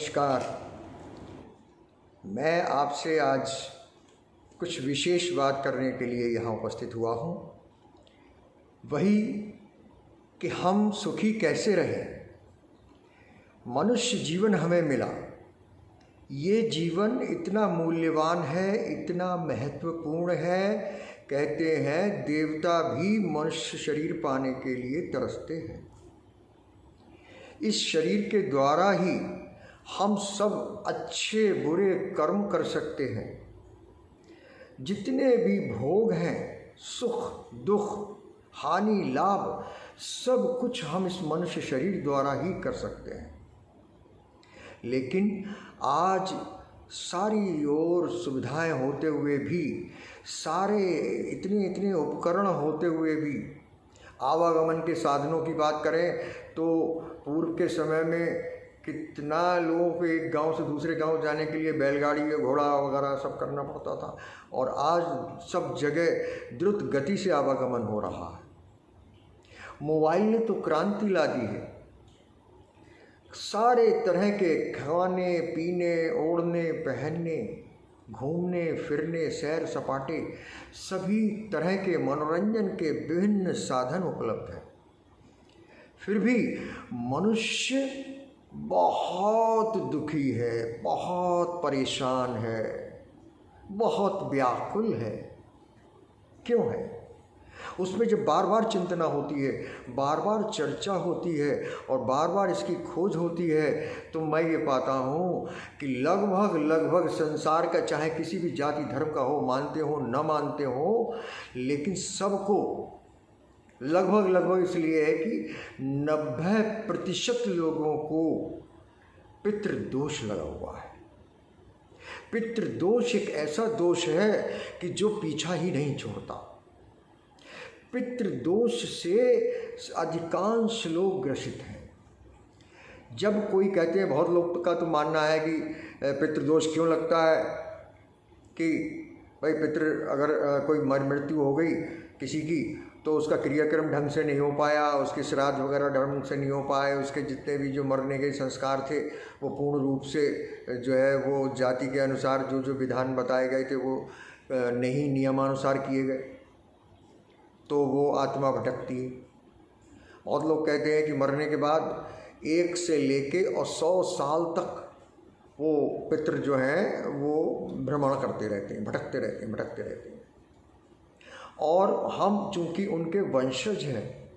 नमस्कार। मैं आपसे आज कुछ विशेष बात करने के लिए यहाँ उपस्थित हुआ हूँ। वही कि हम सुखी कैसे रहें। मनुष्य जीवन हमें मिला, ये जीवन इतना मूल्यवान है, इतना महत्वपूर्ण है। कहते हैं देवता भी मनुष्य शरीर पाने के लिए तरसते हैं। इस शरीर के द्वारा ही हम सब अच्छे बुरे कर्म कर सकते हैं। जितने भी भोग हैं, सुख दुख हानि लाभ, सब कुछ हम इस मनुष्य शरीर द्वारा ही कर सकते हैं। लेकिन आज सारी ओर सुविधाएं होते हुए भी, सारे इतने उपकरण होते हुए भी, आवागमन के साधनों की बात करें तो पूर्व के समय में कितना लोगों को एक गांव से दूसरे गांव जाने के लिए बैलगाड़ी या घोड़ा वगैरह सब करना पड़ता था, और आज सब जगह द्रुत गति से आवागमन हो रहा है। मोबाइल ने तो क्रांति ला दी है। सारे तरह के खाने पीने, ओढ़ने पहनने, घूमने फिरने, सैर सपाटे, सभी तरह के मनोरंजन के विभिन्न साधन उपलब्ध हैं। फिर भी मनुष्य बहुत दुखी है, बहुत परेशान है, बहुत व्याकुल है। क्यों है? उसमें जब बार बार चिंतना होती है, बार बार चर्चा होती है और बार बार इसकी खोज होती है, तो मैं ये पाता हूँ कि लगभग संसार का, चाहे किसी भी जाति धर्म का हो, मानते हो न मानते हो, लेकिन सबको लगभग इसलिए है कि 90% लोगों को पितृदोष लगा हुआ है। पितृदोष एक ऐसा दोष है कि जो पीछा ही नहीं छोड़ता। पितृदोष से अधिकांश लोग ग्रसित हैं। जब कोई कहते हैं, बहुत लोग का तो मानना है कि पितृदोष क्यों लगता है, कि भाई पितृ अगर कोई मृत्यु हो गई किसी की, तो उसका क्रियाक्रम ढंग से नहीं हो पाया, उसके श्राद्ध वगैरह ढंग से नहीं हो पाए, उसके जितने भी जो मरने के संस्कार थे वो पूर्ण रूप से जो है वो जाति के अनुसार जो विधान बताए गए थे वो नहीं नियमानुसार किए गए, तो वो आत्मा भटकती है। और लोग कहते हैं कि मरने के बाद 1 से लेके और 100 साल तक वो पितृ जो हैं वो भ्रमण करते रहते हैं, भटकते रहते हैं। और हम चूँकि उनके वंशज हैं,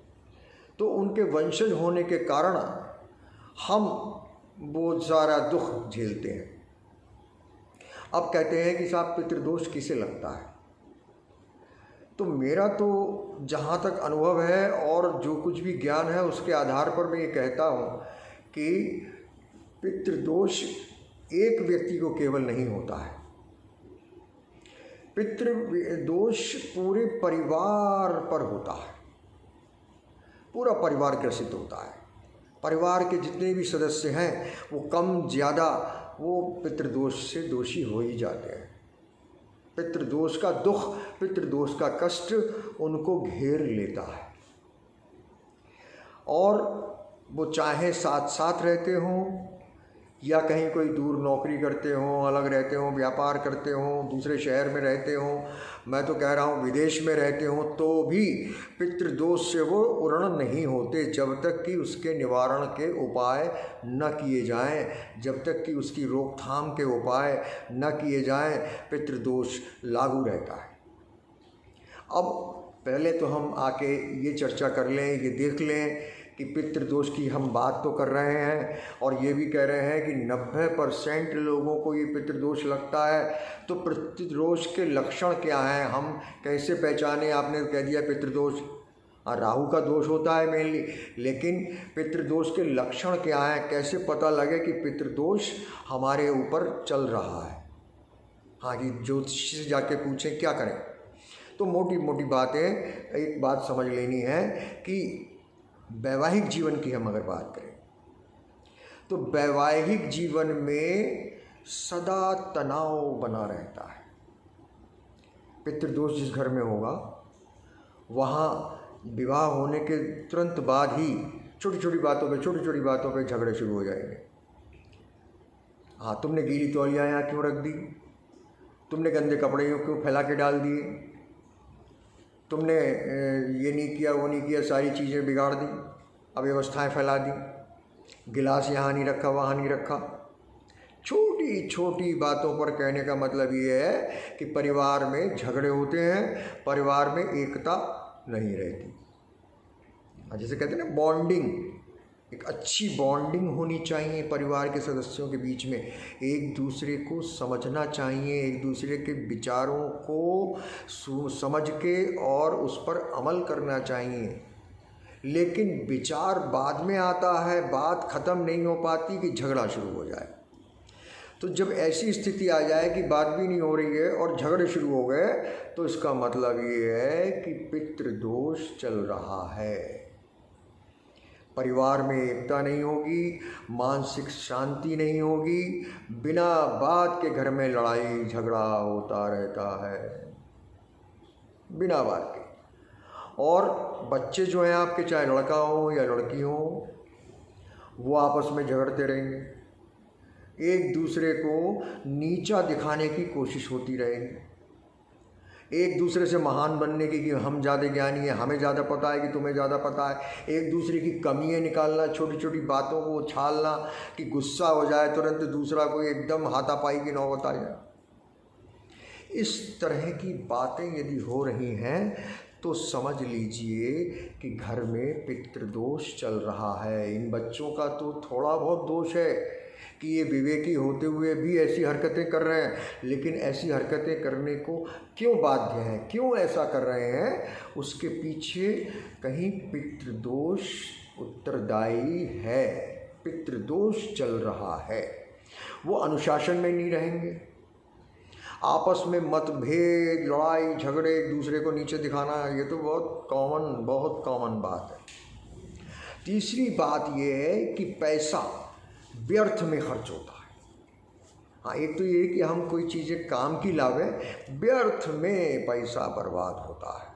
तो उनके वंशज होने के कारण हम वो सारा दुख झेलते हैं। अब कहते हैं कि साहब पितृदोष किसे लगता है, तो मेरा तो जहाँ तक अनुभव है और जो कुछ भी ज्ञान है उसके आधार पर मैं ये कहता हूँ कि पितृदोष एक व्यक्ति को केवल नहीं होता है। पितृदोष पूरे परिवार पर होता है, पूरा परिवार ग्रसित होता है। परिवार के जितने भी सदस्य हैं वो कम ज़्यादा वो पितृदोष से दोषी हो ही जाते हैं। पितृदोष का दुख, पितृदोष का कष्ट उनको घेर लेता है, और वो चाहे साथ साथ रहते हों या कहीं कोई दूर नौकरी करते हों, अलग रहते हों, व्यापार करते हों, दूसरे शहर में रहते हों, मैं तो कह रहा हूँ विदेश में रहते हों, तो भी पितृदोष से वो उर्ण नहीं होते जब तक कि उसके निवारण के उपाय न किए जाएं, जब तक कि उसकी रोकथाम के उपाय न किए जाएं, पितृदोष लागू रहता है। अब पहले तो हम आके ये चर्चा कर लें, ये देख लें कि पितृदोष की हम बात तो कर रहे हैं और ये भी कह रहे हैं कि 90% लोगों को ये पितृदोष लगता है। तो पितृदोष के लक्षण क्या हैं, हम कैसे पहचानें? आपने कह दिया पितृदोष राहु का दोष होता है मेनली, लेकिन पितृदोष के लक्षण क्या हैं, कैसे पता लगे कि पितृदोष हमारे ऊपर चल रहा है? हाँ जी, ज्योतिष से जाके पूछें क्या करें? तो मोटी मोटी बातें एक बात समझ लेनी है कि वैवाहिक जीवन की हम अगर बात करें तो वैवाहिक जीवन में सदा तनाव बना रहता है। पितृदोष जिस घर में होगा वहाँ विवाह होने के तुरंत बाद ही छोटी छोटी बातों पे झगड़े शुरू हो जाएंगे। हाँ, तुमने गीली तौलिया यहाँ क्यों रख दी, तुमने गंदे कपड़े क्यों फैला के डाल दिए, तुमने ये नहीं किया वो नहीं किया, सारी चीज़ें बिगाड़ दी, अव्यवस्थाएं फैला दी, गिलास यहाँ नहीं रखा वहाँ नहीं रखा। छोटी छोटी बातों पर कहने का मतलब ये है कि परिवार में झगड़े होते हैं, परिवार में एकता नहीं रहती। जैसे कहते हैं ना बॉन्डिंग, एक अच्छी बॉन्डिंग होनी चाहिए परिवार के सदस्यों के बीच में, एक दूसरे को समझना चाहिए, एक दूसरे के विचारों को समझ के और उस पर अमल करना चाहिए। लेकिन विचार बाद में आता है, बात ख़त्म नहीं हो पाती कि झगड़ा शुरू हो जाए। तो जब ऐसी स्थिति आ जाए कि बात भी नहीं हो रही है और झगड़े शुरू हो गए, तो इसका मतलब ये है कि पितृदोष चल रहा है, परिवार में एकता नहीं होगी, मानसिक शांति नहीं होगी, बिना बात के घर में लड़ाई झगड़ा होता रहता है, बिना बात के। और बच्चे जो हैं आपके, चाहे लड़का हो या लड़की हो, वो आपस में झगड़ते रहेंगे, एक दूसरे को नीचा दिखाने की कोशिश होती रहेगी, एक दूसरे से महान बनने की कि हम ज़्यादा ज्ञानी हैं, हमें ज़्यादा पता है कि तुम्हें ज़्यादा पता है, एक दूसरे की कमियां निकालना, छोटी छोटी बातों को उछालना कि गुस्सा हो जाए तुरंत दूसरा कोई एकदम हाथापाई की नौबत आ जाए। इस तरह की बातें यदि हो रही हैं तो समझ लीजिए कि घर में पितृदोष चल रहा है। इन बच्चों का तो थोड़ा बहुत दोष है कि ये विवेकी होते हुए भी ऐसी हरकतें कर रहे हैं, लेकिन ऐसी हरकतें करने को क्यों बाध्य हैं, क्यों ऐसा कर रहे हैं, उसके पीछे कहीं पितृदोष उत्तरदायी है, पितृदोष चल रहा है। वो अनुशासन में नहीं रहेंगे, आपस में मतभेद, लड़ाई झगड़े, एक दूसरे को नीचे दिखाना, ये तो बहुत कॉमन बात है। तीसरी बात ये है कि पैसा व्यर्थ में खर्च होता है। हाँ, एक तो ये कि हम कोई चीज़ें काम की लावें, व्यर्थ में पैसा बर्बाद होता है।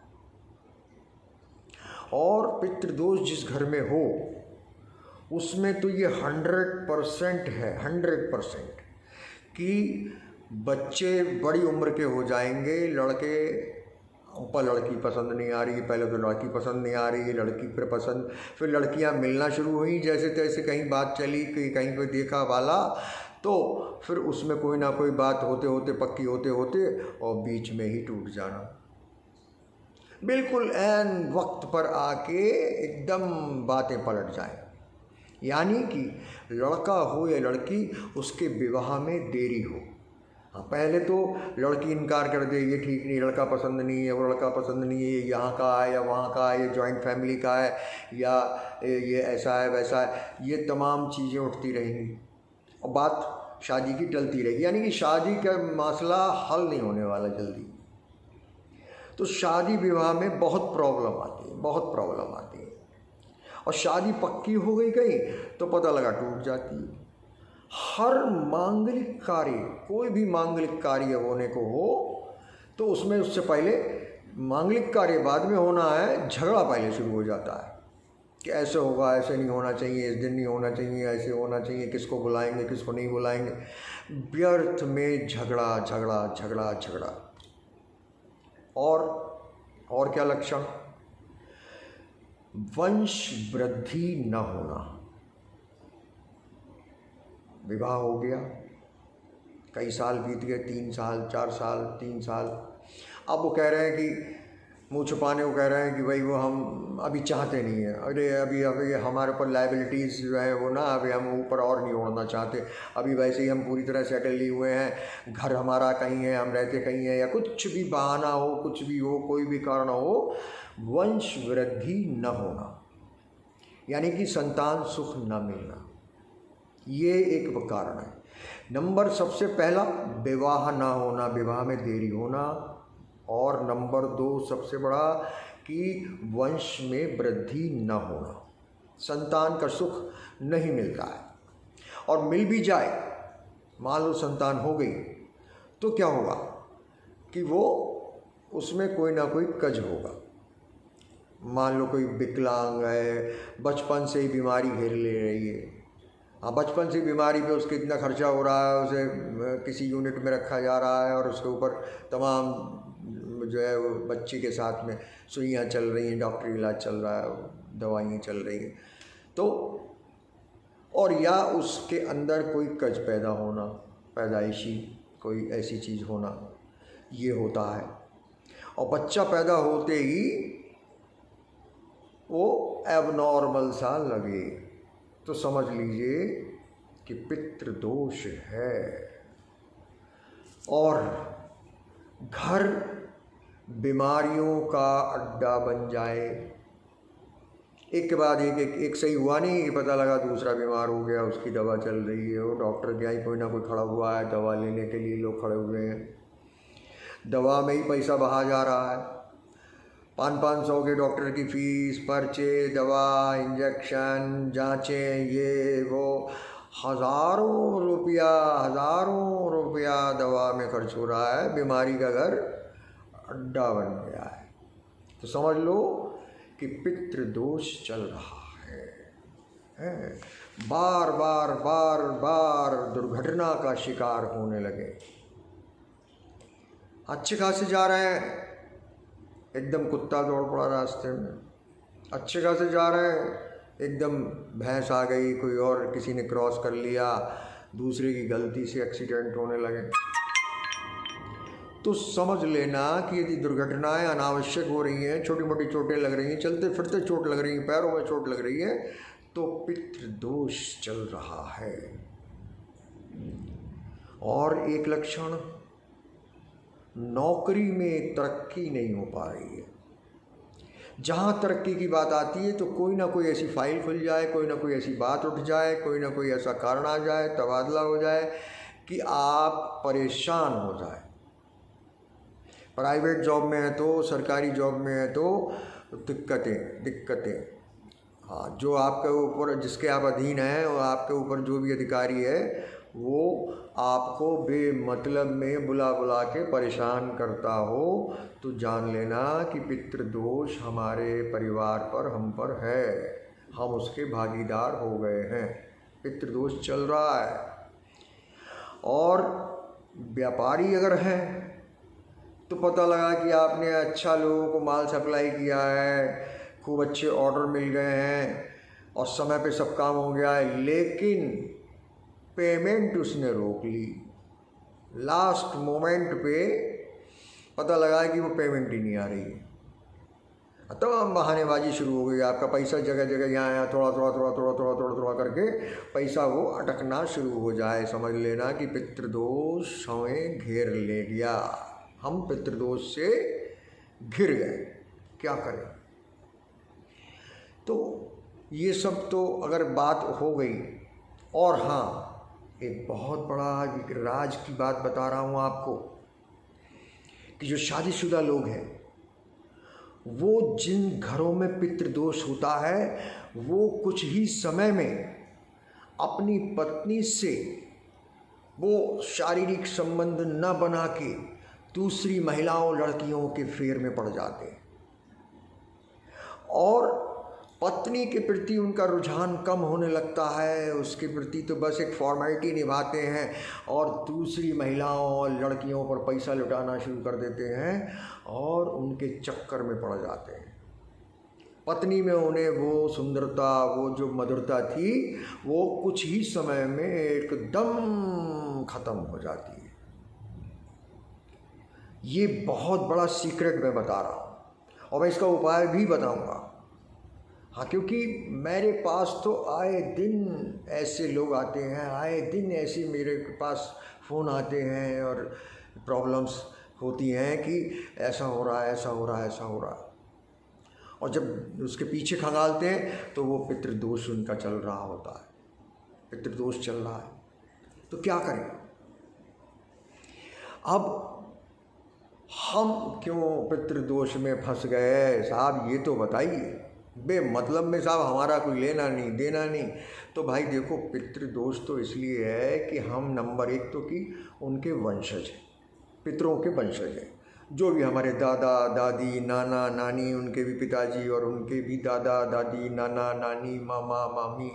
और पितृदोष जिस घर में हो उसमें तो ये 100% है, 100% कि बच्चे बड़ी उम्र के हो जाएंगे, लड़के ऊपर लड़की पसंद नहीं आ रही, पहले तो लड़की पसंद नहीं आ रही, लड़की फिर पसंद, फिर लड़कियां मिलना शुरू हुई, जैसे तैसे कहीं बात चली कि कहीं कोई देखा वाला, तो फिर उसमें कोई ना कोई बात होते होते पक्की होते होते और बीच में ही टूट जाना, बिल्कुल ऐन वक्त पर आके एकदम बातें पलट जाएं। यानी कि लड़का हो या लड़की, उसके विवाह में देरी हो। हाँ, पहले तो लड़की इनकार कर दे, ये ठीक नहीं, लड़का पसंद नहीं है, वो लड़का पसंद नहीं है, ये यहाँ का है या वहाँ का है, ये जॉइंट फैमिली का है या ये ऐसा है वैसा है, ये तमाम चीज़ें उठती रहेंगी और बात शादी की टलती रहेगी। यानी कि शादी का मसला हल नहीं होने वाला जल्दी। तो शादी विवाह में बहुत प्रॉब्लम आती है, बहुत प्रॉब्लम आती है। और शादी पक्की हो गई तो पता लगा टूट जाती है। हर मांगलिक कार्य, कोई भी मांगलिक कार्य होने को हो तो उसमें उससे पहले मांगलिक कार्य बाद में होना है, झगड़ा पहले शुरू हो जाता है कि ऐसे होगा, ऐसे नहीं होना चाहिए, इस दिन नहीं होना चाहिए, ऐसे होना चाहिए, किसको बुलाएंगे किसको नहीं बुलाएंगे, व्यर्थ में झगड़ा झगड़ा झगड़ा झगड़ा। और क्या लक्षण? वंश वृद्धि न होना। विवाह हो गया, कई साल बीत गए, 3 साल 4 साल 3 साल, अब वो कह रहे हैं कि मुँह छुपाने को कह रहे हैं कि भाई वो हम अभी चाहते नहीं हैं, अरे अभी हमारे ऊपर लाइबिलिटीज़ जो है वो ना, अभी हम ऊपर और नहीं ओढ़ना चाहते, अभी वैसे ही हम पूरी तरह सेटल लिए हुए हैं, घर हमारा कहीं है, हम रहते कहीं हैं, या कुछ भी बहाना हो, कुछ भी हो, कोई भी कारण हो, वंश वृद्धि न होना, यानी कि संतान सुख न मिलना, ये एक कारण है। नंबर सबसे पहला विवाह ना होना, विवाह में देरी होना। और नंबर 2 सबसे बड़ा कि वंश में वृद्धि न होना, संतान का सुख नहीं मिलता है। और मिल भी जाए, मान लो संतान हो गई, तो क्या होगा कि वो उसमें कोई ना कोई कज होगा। मान लो कोई विकलांग है, बचपन से ही बीमारी घेर ले रही है, हाँ, बचपन से बीमारी पे उसके इतना खर्चा हो रहा है, उसे किसी यूनिट में रखा जा रहा है और उसके ऊपर तमाम जो है वो बच्चे के साथ में सुइयाँ चल रही हैं, डॉक्टरी इलाज चल रहा है, दवाइयाँ चल रही हैं। तो और या उसके अंदर कोई कज पैदा होना, पैदाइशी कोई ऐसी चीज़ होना, ये होता है। और बच्चा पैदा होते ही वो एबनॉर्मल सा लगे तो समझ लीजिए कि पितृदोष है। और घर बीमारियों का अड्डा बन जाए, एक के बाद एक सही हुआ नहीं कि पता लगा दूसरा बीमार हो गया, उसकी दवा चल रही है, वो डॉक्टर के यहाँ कोई ना कोई खड़ा हुआ है, दवा लेने के लिए लोग खड़े हुए हैं, दवा में ही पैसा बहा जा रहा है। 500-500 के डॉक्टर की फीस, पर्चे, दवा, इंजेक्शन, जांचें, ये वो, हज़ारों रुपया दवा में खर्च हो रहा है, बीमारी का घर अड्डा बन गया है। तो समझ लो कि पितृदोष चल रहा है। बार बार दुर्घटना का शिकार होने लगे। अच्छे खासे जा रहे हैं, एकदम कुत्ता दौड़ पड़ा रास्ते में, अच्छे खासे जा रहे हैं, एकदम भैंस आ गई, कोई और किसी ने क्रॉस कर लिया, दूसरे की गलती से एक्सीडेंट होने लगे। तो समझ लेना कि यदि दुर्घटनाएं अनावश्यक हो रही हैं, छोटी मोटी चोटें लग रही हैं, चलते फिरते चोट लग रही है, पैरों में चोट लग रही है, तो पितृदोष चल रहा है। और एक लक्षण, नौकरी में तरक्की नहीं हो पा रही है। जहाँ तरक्की की बात आती है तो कोई ना कोई ऐसी फाइल खुल जाए, कोई ना कोई ऐसी बात उठ जाए, कोई ना कोई ऐसा कारण आ जाए, तबादला हो जाए कि आप परेशान हो जाए। प्राइवेट जॉब में है तो, सरकारी जॉब में है तो दिक्कतें। हाँ, जो आपके ऊपर, जिसके आप अधीन हैं, और आपके ऊपर जो भी अधिकारी है वो आपको बेमतलब में बुला के परेशान करता हो, तो जान लेना कि पितृदोष हमारे परिवार पर, हम पर है, हम उसके भागीदार हो गए हैं, पितृदोष चल रहा है। और व्यापारी अगर हैं तो पता लगा कि आपने अच्छा लोगों को माल सप्लाई किया है, खूब अच्छे ऑर्डर मिल गए हैं और समय पे सब काम हो गया है, लेकिन पेमेंट उसने रोक ली। लास्ट मोमेंट पे पता लगा कि वो पेमेंट ही नहीं आ रही है, तमाम बहानेबाजी शुरू हो गई। आपका पैसा जगह जगह यहाँ थोड़ा करके पैसा वो अटकना शुरू हो जाए। समझ लेना कि पितृदोष हमें घेर ले गया, हम पितृदोष से घिर गए, क्या करें। तो ये सब तो अगर बात हो गई। और हाँ, एक बहुत बड़ा एक राज की बात बता रहा हूँ आपको कि जो शादीशुदा लोग हैं, वो जिन घरों में पितृदोष होता है, वो कुछ ही समय में अपनी पत्नी से वो शारीरिक संबंध न बना के दूसरी महिलाओं, लड़कियों के फेर में पड़ जाते हैं और पत्नी के प्रति उनका रुझान कम होने लगता है, उसके प्रति तो बस एक फॉर्मेलिटी निभाते हैं और दूसरी महिलाओं और लड़कियों पर पैसा लुटाना शुरू कर देते हैं और उनके चक्कर में पड़ जाते हैं। पत्नी में उन्हें वो सुंदरता, वो जो मधुरता थी, वो कुछ ही समय में एकदम ख़त्म हो जाती है। ये बहुत बड़ा सीक्रेट मैं बता रहा हूँ और मैं इसका उपाय भी बताऊँगा। हाँ, क्योंकि मेरे पास तो आए दिन ऐसे लोग आते हैं, आए दिन ऐसे मेरे पास फ़ोन आते हैं और प्रॉब्लम्स होती हैं कि ऐसा हो रहा है, ऐसा हो रहा है, ऐसा हो रहा है। और जब उसके पीछे खंगालते हैं तो वो पितृदोष उनका चल रहा होता है, पितृदोष चल रहा है। तो क्या करें अब? हम क्यों पितृदोष में फंस गए साहब, ये तो बताइए। बेमतलब में साहब हमारा कोई लेना नहीं देना नहीं। तो भाई देखो, पितृदोष तो इसलिए है कि हम नंबर एक तो कि उनके वंशज हैं, पितरों के वंशज हैं। जो भी हमारे दादा दादी, नाना नानी, उनके भी पिताजी और उनके भी दादा दादी, नाना नानी, मामा मामी,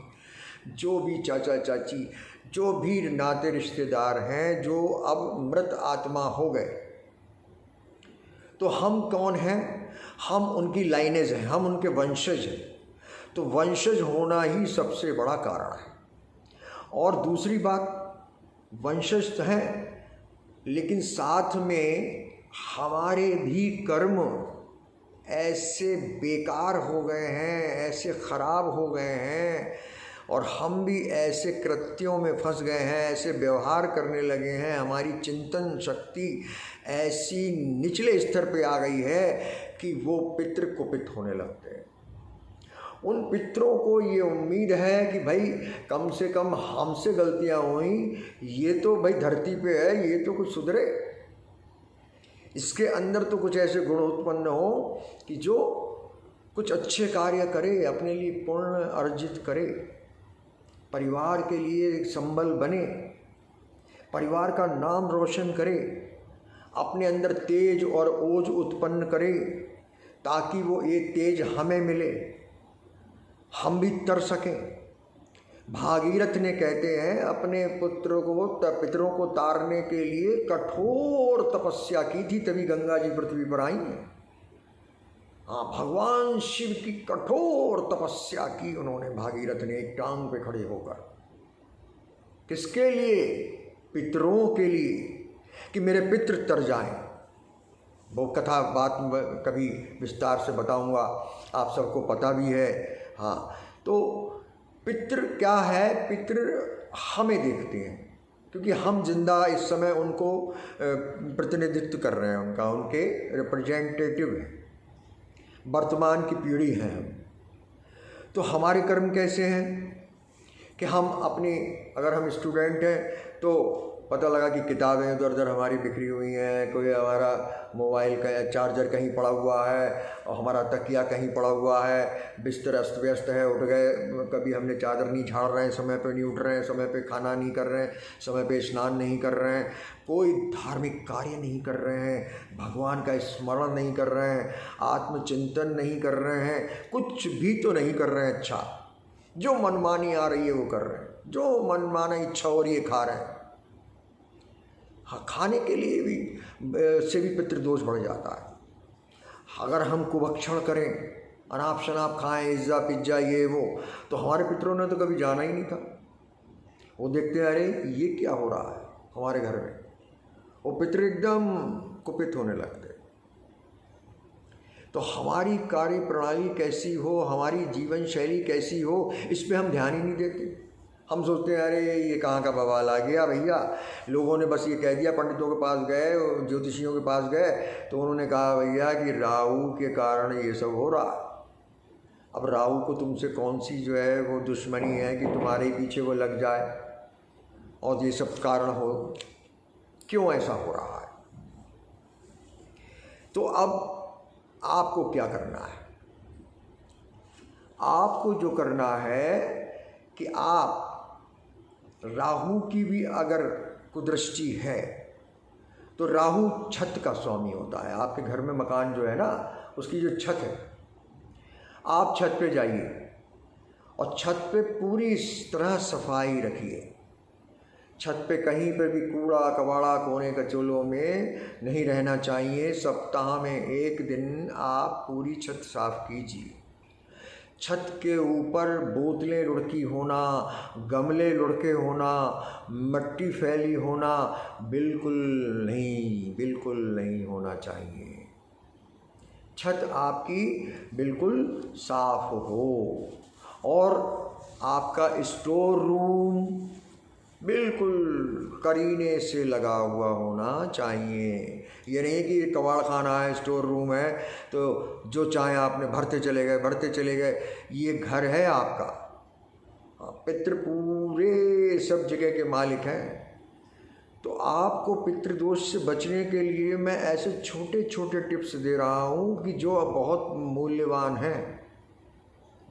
जो भी चाचा चाची, जो भी नाते रिश्तेदार हैं, जो अब मृत आत्मा हो गए, तो हम कौन हैं? हम उनकी लाइनेज हैं, हम उनके वंशज हैं। तो वंशज होना ही सबसे बड़ा कारण है। और दूसरी बात, वंशज तो हैं, लेकिन साथ में हमारे भी कर्म ऐसे बेकार हो गए हैं, ऐसे ख़राब हो गए हैं, और हम भी ऐसे कृत्यों में फंस गए हैं, ऐसे व्यवहार करने लगे हैं, हमारी चिंतन शक्ति ऐसी निचले स्तर पे आ गई है कि वो पितृ कुपित होने लगते हैं। उन पितरों को ये उम्मीद है कि भाई कम से कम हमसे गलतियां हुई, ये तो भाई धरती पे है, ये तो कुछ सुधरे, इसके अंदर तो कुछ ऐसे गुण उत्पन्न हो कि जो कुछ अच्छे कार्य करे, अपने लिए पुण्य अर्जित करे, परिवार के लिए एक संबल बने, परिवार का नाम रोशन करे, अपने अंदर तेज और ओज उत्पन्न करे, ताकि वो ये तेज हमें मिले, हम भी तर सकें। भागीरथ ने कहते हैं अपने पितरों को तारने के लिए कठोर तपस्या की थी, तभी गंगा जी पृथ्वी पर आई हैं। हाँ, भगवान शिव की कठोर तपस्या की उन्होंने, भागीरथ ने, एक टांग पे खड़े होकर। किसके लिए? पितरों के लिए, कि मेरे पितृ तर जाएं। वो कथा बात कभी विस्तार से बताऊंगा, आप सबको पता भी है। हाँ, तो पितृ क्या है? पितृ हमें देखते हैं, क्योंकि हम जिंदा इस समय उनको प्रतिनिधित्व कर रहे हैं, उनके रिप्रेजेंटेटिव हैं, वर्तमान की पीढ़ी हैं हम। तो हमारे कर्म कैसे हैं कि हम अपनी, अगर हम स्टूडेंट हैं तो पता लगा कि किताबें इधर उधर हमारी बिखरी हुई हैं, कोई हमारा मोबाइल का चार्जर कहीं पड़ा हुआ है, और हमारा तकिया कहीं पड़ा हुआ है, बिस्तर अस्त व्यस्त है, उठ गए, कभी हमने चादर नहीं झाड़ रहे हैं, समय पे नहीं उठ रहे हैं, समय पे खाना नहीं कर रहे हैं, समय पे स्नान नहीं कर रहे हैं, कोई धार्मिक कार्य नहीं कर रहे हैं, भगवान का स्मरण नहीं कर रहे हैं, आत्मचिंतन नहीं कर रहे हैं, कुछ भी तो नहीं कर रहे हैं। अच्छा, जो मनमानी आ रही है वो कर रहे हैं, जो मनमाना इच्छा हो रही है खा रहे हैं। हाँ, खाने के लिए भी से भी पितृदोष बढ़ जाता है। अगर हम कुभक्षण करें, अनाप शनाप खाएं, इज्जा पिज्जा ये वो, तो हमारे पितरों ने तो कभी जाना ही नहीं था। वो देखते हैं, अरे ये क्या हो रहा है हमारे घर में, वो पितृ एकदम कुपित होने लगते। तो हमारी कार्य प्रणाली कैसी हो, हमारी जीवन शैली कैसी हो, इस पर हम ध्यान ही नहीं देते। हम सोचते हैं अरे ये कहाँ का बवाल आ गया भैया, लोगों ने बस ये कह दिया, पंडितों के पास गए, ज्योतिषियों के पास गए, तो उन्होंने कहा भैया कि राहु के कारण ये सब हो रहा। अब राहु को तुमसे कौन सी जो है वो दुश्मनी है कि तुम्हारे पीछे वो लग जाए और ये सब कारण हो, क्यों ऐसा हो रहा है? तो अब आपको क्या करना है? आपको जो करना है कि आप, राहु की भी अगर कुदृष्टि है तो राहु छत का स्वामी होता है। आपके घर में मकान जो है ना, उसकी जो छत है, आप छत पे जाइए और छत पे पूरी इस तरह सफाई रखिए। छत पे कहीं पे भी कूड़ा कबाड़ा कोने कचोलों में नहीं रहना चाहिए। सप्ताह में एक दिन आप पूरी छत साफ कीजिए। छत के ऊपर बोतलें लुढ़की होना, गमले लुढ़के होना, मिट्टी फैली होना बिल्कुल नहीं होना चाहिए। छत आपकी बिल्कुल साफ हो और आपका स्टोर रूम बिल्कुल करीने से लगा हुआ होना चाहिए। ये नहीं कि कबाड़ खाना है, स्टोर रूम है तो जो चाहे आपने भरते चले गए। ये घर है आपका। पितृ पूरे सब जगह के मालिक हैं। तो आपको पितृदोष से बचने के लिए मैं ऐसे छोटे छोटे टिप्स दे रहा हूँ कि जो बहुत मूल्यवान हैं,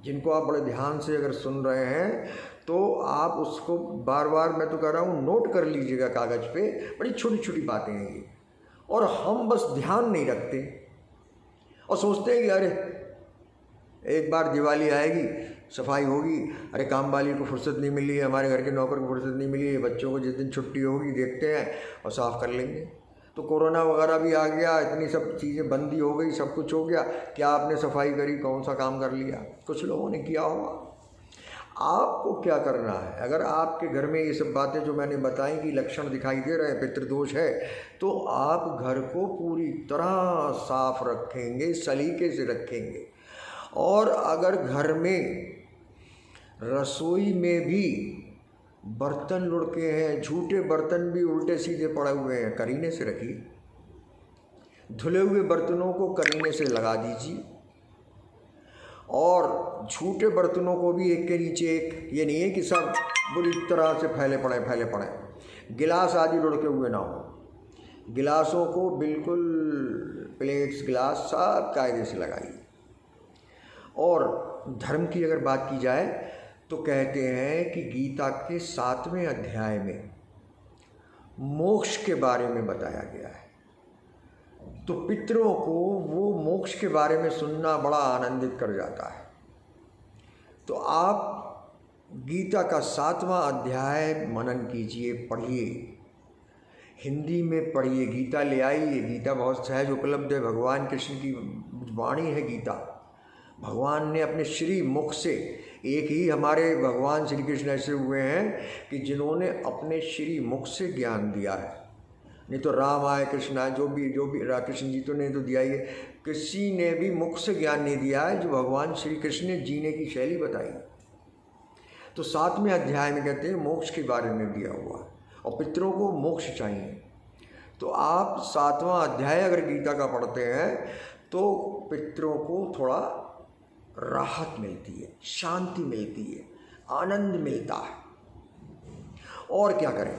जिनको आप बड़े ध्यान से अगर सुन रहे हैं तो आप उसको बार बार, मैं तो कह रहा हूँ, नोट कर लीजिएगा कागज़ पे। बड़ी छोटी छोटी बातें हैं ये, और हम बस ध्यान नहीं रखते और सोचते हैं कि अरे एक बार दिवाली आएगी सफाई होगी, अरे काम वाली को फुर्सत नहीं मिली है, हमारे घर के नौकर को फुर्सत नहीं मिली है, बच्चों को जिस दिन छुट्टी होगी देखते हैं और साफ़ कर लेंगे। तो कोरोना वगैरह भी आ गया, इतनी सब चीज़ें बंदी हो गई, सब कुछ हो गया, क्या आपने सफाई करी, कौन सा काम कर लिया? कुछ लोगों ने किया होगा। आपको क्या करना है? अगर आपके घर में ये सब बातें जो मैंने बताई कि लक्षण दिखाई दे रहे हैं, पितृदोष है, तो आप घर को पूरी तरह साफ रखेंगे, सलीके से रखेंगे। और अगर घर में रसोई में भी बर्तन लुढ़के हैं, झूठे बर्तन भी उल्टे सीधे पड़े हुए हैं, करीने से रखिए। धुले हुए बर्तनों को करीने से लगा दीजिए, और झूठे बर्तनों को भी एक के नीचे एक, ये नहीं है कि सब बुरी तरह से फैले पड़े। गिलास आदि लुढ़के हुए ना हो, गिलासों को बिल्कुल प्लेट्स गिलास सब कायदे से लगाइए। और धर्म की अगर बात की जाए तो कहते हैं कि गीता के 7वें अध्याय में मोक्ष के बारे में बताया गया है, तो पितरों को वो मोक्ष के बारे में सुनना बड़ा आनंदित कर जाता है। तो आप गीता का 7वां अध्याय मनन कीजिए, पढ़िए, हिंदी में पढ़िए, गीता ले आइए। गीता बहुत सहज उपलब्ध है, भगवान कृष्ण की वाणी है गीता। भगवान ने अपने श्री मुख से, एक ही हमारे भगवान श्री कृष्ण ऐसे हुए हैं कि जिन्होंने अपने श्री मुख से ज्ञान दिया है, नहीं तो राम आए कृष्ण आए, जो भी कृष्ण जी तो ने तो दिया ही है, किसी ने भी मुख से ज्ञान नहीं दिया है जो भगवान श्री कृष्ण ने जीने की शैली बताई। तो 7वें अध्याय में कहते हैं मोक्ष के बारे में दिया हुआ है, और पितरों को मोक्ष चाहिए। तो आप 7वां अध्याय अगर गीता का पढ़ते हैं तो पितरों को थोड़ा राहत मिलती है, शांति मिलती है, आनंद मिलता है। और क्या करें?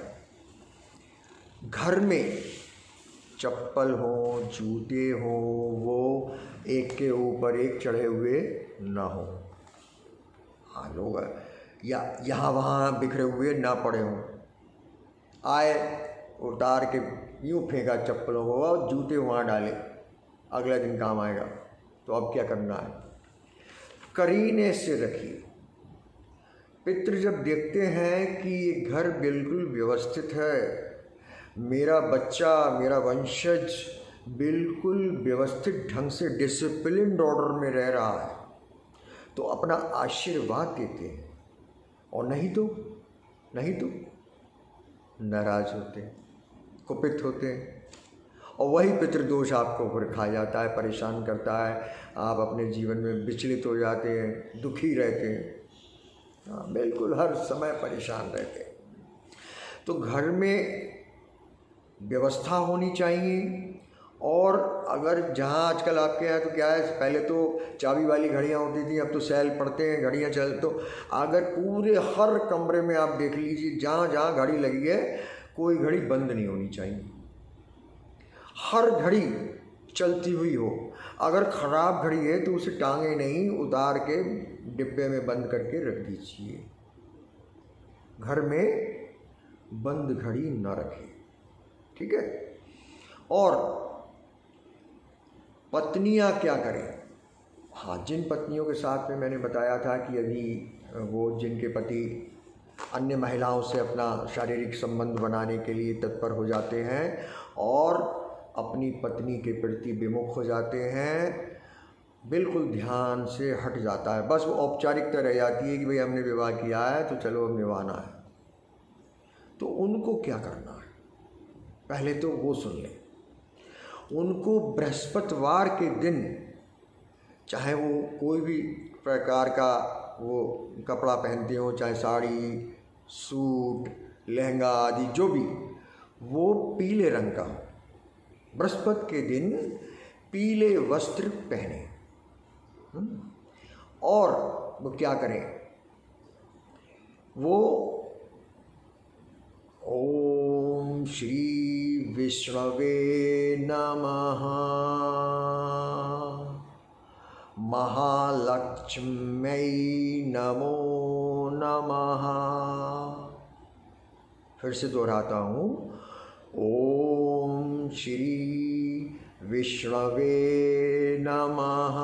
घर में चप्पल हो, जूते हो, वो एक के ऊपर एक चढ़े हुए ना हो। हाँ, लोग या यहाँ वहाँ बिखरे हुए ना पड़े हों। आए उतार के यूँ फेंका चप्पलों को, और जूते वहाँ डाले, अगले दिन काम आएगा। तो अब क्या करना है? करीने से रखिए। पितृ जब देखते हैं कि ये घर बिल्कुल व्यवस्थित है, मेरा बच्चा, मेरा वंशज बिल्कुल व्यवस्थित ढंग से डिसिप्लिन्ड ऑर्डर में रह रहा है, तो अपना आशीर्वाद देते हैं। और नहीं तो नाराज होते हैं, कुपित होते हैं, और वही पितृदोष आपको ऊपर खा जाता है, परेशान करता है। आप अपने जीवन में विचलित हो जाते हैं, दुखी रहते हैं, हाँ, बिल्कुल हर समय परेशान रहते हैं। तो घर में व्यवस्था होनी चाहिए। और अगर जहाँ आजकल आपके यहाँ तो क्या है, पहले तो चाबी वाली घड़ियाँ होती थी, अब तो सेल पड़ते हैं, घड़ियाँ चल, तो अगर पूरे हर कमरे में आप देख लीजिए, जहाँ जहाँ घड़ी लगी है, कोई घड़ी बंद नहीं होनी चाहिए, हर घड़ी चलती हुई हो। अगर ख़राब घड़ी है तो उसे टांगे नहीं, उतार के डिब्बे में बंद करके रख दीजिए। घर में बंद घड़ी न रखें, ठीक है। और पत्नियां क्या करें? हाँ, जिन पत्नियों के साथ में मैंने बताया था कि अभी वो जिनके पति अन्य महिलाओं से अपना शारीरिक संबंध बनाने के लिए तत्पर हो जाते हैं और अपनी पत्नी के प्रति विमुख हो जाते हैं, बिल्कुल ध्यान से हट जाता है, बस वो औपचारिकता रह जाती है कि भाई हमने विवाह किया है तो चलो अब निभाना है। तो उनको क्या करना है? पहले तो वो सुन लें। उनको बृहस्पतिवार के दिन, चाहे वो कोई भी प्रकार का वो कपड़ा पहनते हो, चाहे साड़ी, सूट, लहंगा आदि जो भी, वो पीले रंग का हो। बृहस्पति के दिन पीले वस्त्र पहने। और वो क्या करें? वो ओम श्री विष्णवे नमः, महालक्ष्म्यै नमो नमः। फिर से दोहराता हूँ, ओम श्री विष्णवे नमः,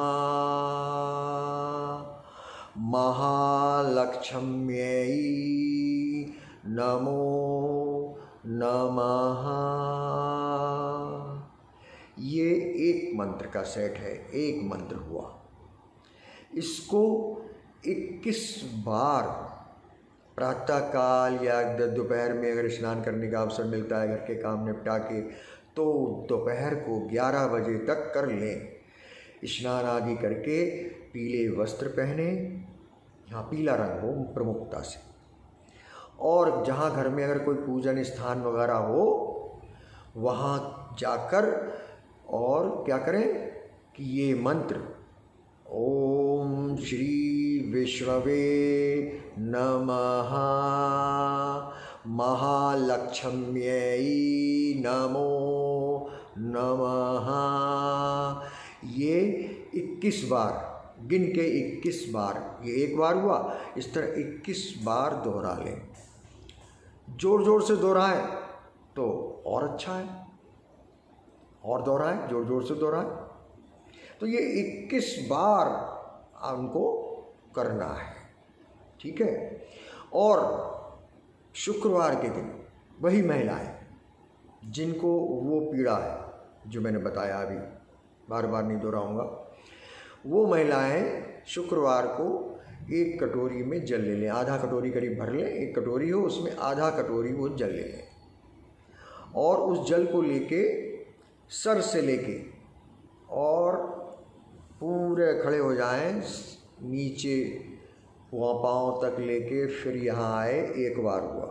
महालक्ष्म्यै नमो नमः। ये एक मंत्र का सेट है, एक मंत्र हुआ। इसको 21 बार प्रातःकाल या दोपहर में अगर स्नान करने का अवसर मिलता है घर के काम निपटा के, तो दोपहर को 11 बजे तक कर लें। स्नान आदि करके पीले वस्त्र पहने, हाँ पीला रंग हो प्रमुखता से, और जहाँ घर में अगर कोई पूजन स्थान वगैरह हो वहाँ जाकर और क्या करें कि ये मंत्र ओम श्री विष्णवे नमः, महालक्ष्म्यै नमो नमः, ये 21 बार गिन के 21 बार, ये एक बार हुआ, इस तरह 21 बार दोहरा लें। जोर जोर से दोहराएं तो और अच्छा है, और दोहराएं, जोर जोर से दोहराएं। तो ये 21 बार हमको करना है, ठीक है। और शुक्रवार के दिन वही महिलाएं जिनको वो पीड़ा है जो मैंने बताया, अभी बार बार नहीं दोहराऊंगा, वो महिलाएं शुक्रवार को एक कटोरी में जल ले लें, आधा कटोरी करीब भर लें, एक कटोरी हो उसमें आधा कटोरी वो जल ले लें, और उस जल को लेके सर से लेके और पूरे खड़े हो जाएं, नीचे वहाँ पाँव तक लेके फिर यहाँ आए। एक बार हुआ,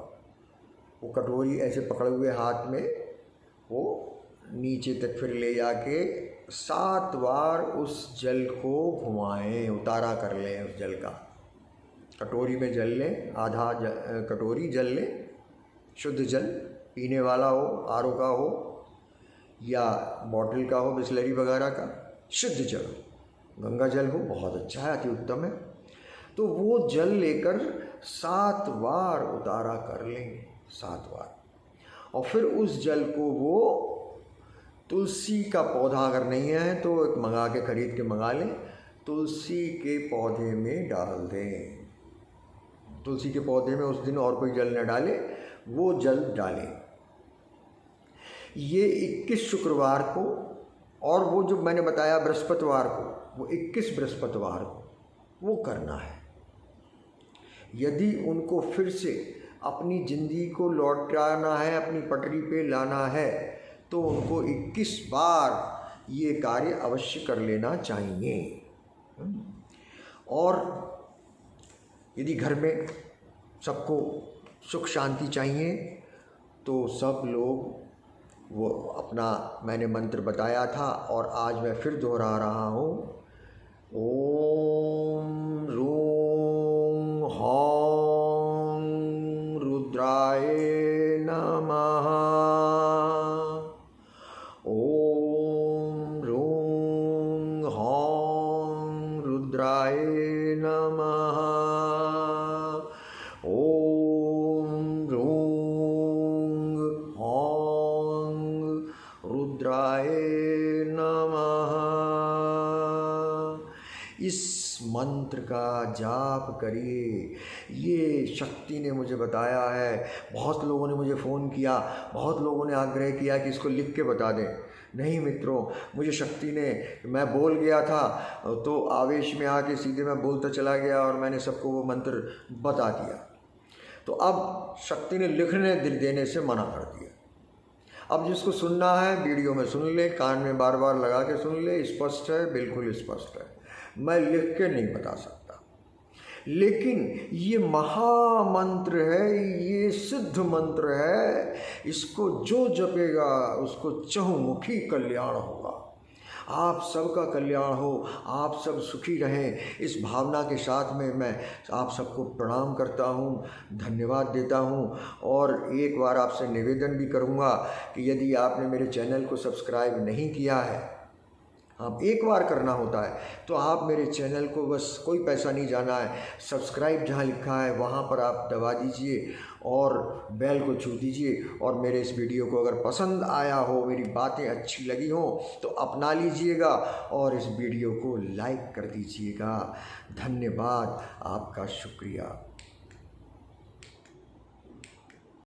वो कटोरी ऐसे पकड़े हुए हाथ में वो नीचे तक फिर ले जाके 7 बार उस जल को घुमाएं, उतारा कर लें उस जल का। कटोरी में जल लें, आधा कटोरी जल लें, शुद्ध जल, पीने वाला हो, आरओ का हो या बॉटल का हो, बिसलरी वगैरह का, शुद्ध जल, गंगा जल हो, बहुत अच्छा है, अति उत्तम है। तो वो जल लेकर 7 बार उतारा कर लेंगे, 7 बार, और फिर उस जल को वो तुलसी का पौधा अगर नहीं है तो एक मंगा के खरीद के मंगा लें, तुलसी के पौधे में डाल दें। तुलसी के पौधे में उस दिन और कोई जल न डाले, वो जल डालें। ये 21 शुक्रवार को, और वो जो मैंने बताया बृहस्पतिवार को, वो 21 बृहस्पतिवार को वो करना है। यदि उनको फिर से अपनी ज़िंदगी को लौटाना है, अपनी पटरी पे लाना है, तो उनको 21 बार ये कार्य अवश्य कर लेना चाहिए। और यदि घर में सबको सुख शांति चाहिए तो सब लोग वो अपना मैंने मंत्र बताया था और आज मैं फिर दोहरा रहा हूँ, ओम रूं हौं रुद्राय नमः, ओम रूं हौं रुद्राय नमः, ओम रूं हौं रुद्राय नमः। इस मंत्र का जाप करिए। ये शक्ति ने मुझे बताया है। बहुत लोगों ने मुझे फ़ोन किया, बहुत लोगों ने आग्रह किया कि इसको लिख के बता दें। नहीं मित्रों, मुझे शक्ति ने, मैं बोल गया था तो आवेश में आके सीधे मैं बोलता चला गया और मैंने सबको वो मंत्र बता दिया। तो अब शक्ति ने लिखने देने से मना कर दिया। अब जिसको सुनना है वीडियो में सुन ले, कान में बार बार लगा के सुन ले, स्पष्ट है, बिल्कुल स्पष्ट है। मैं लिख के नहीं बता सकता, लेकिन ये महामंत्र है, ये सिद्ध मंत्र है। इसको जो जपेगा उसको चहुमुखी कल्याण होगा। आप सबका कल्याण हो, आप सब सुखी रहें, इस भावना के साथ में मैं आप सबको प्रणाम करता हूँ, धन्यवाद देता हूँ। और एक बार आपसे निवेदन भी करूँगा कि यदि आपने मेरे चैनल को सब्सक्राइब नहीं किया है आप एक बार करना होता है। तो आप मेरे चैनल को बस कोई पैसा नहीं जाना है, सब्सक्राइब जहाँ लिखा है वहाँ पर आप दबा दीजिए और बेल को छू दीजिए। और मेरे इस वीडियो को अगर पसंद आया हो, मेरी बातें अच्छी लगी हो तो अपना लीजिएगा और इस वीडियो को लाइक कर दीजिएगा। धन्यवाद, आपका शुक्रिया।